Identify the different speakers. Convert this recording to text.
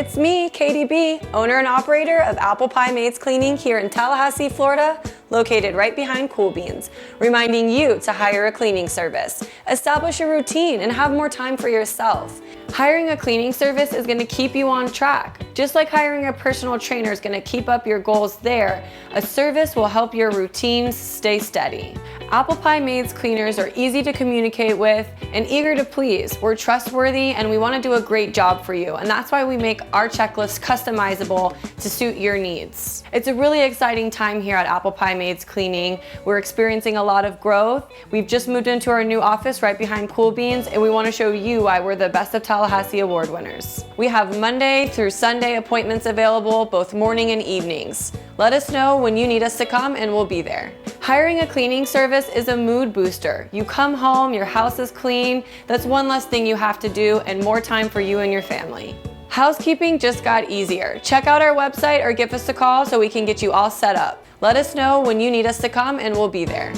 Speaker 1: It's me, Katie B, owner and operator of Apple Pie Maids Cleaning here in Tallahassee, Florida, located right behind Cool Beans, reminding you to hire a cleaning service, establish a routine, and have more time for yourself. Hiring a cleaning service is going to keep you on track. Just like hiring a personal trainer is going to keep up your goals there, a service will help your routines stay steady. Apple Pie Maids cleaners are easy to communicate with and eager to please. We're trustworthy and we want to do a great job for you, and that's why we make our checklist customizable to suit your needs. It's a really exciting time here at Apple Pie Maids Cleaning. We're experiencing a lot of growth. We've just moved into our new office right behind Cool Beans, and we want to show you why we're the Best of Tallahassee award winners. We have Monday through Sunday appointments available, both morning and evenings. Let us know when you need us to come and we'll be there. Hiring a cleaning service is a mood booster. You come home, your house is clean, that's one less thing you have to do and more time for you and your family. Housekeeping just got easier. Check out our website or give us a call so we can get you all set up. Let us know when you need us to come and we'll be there.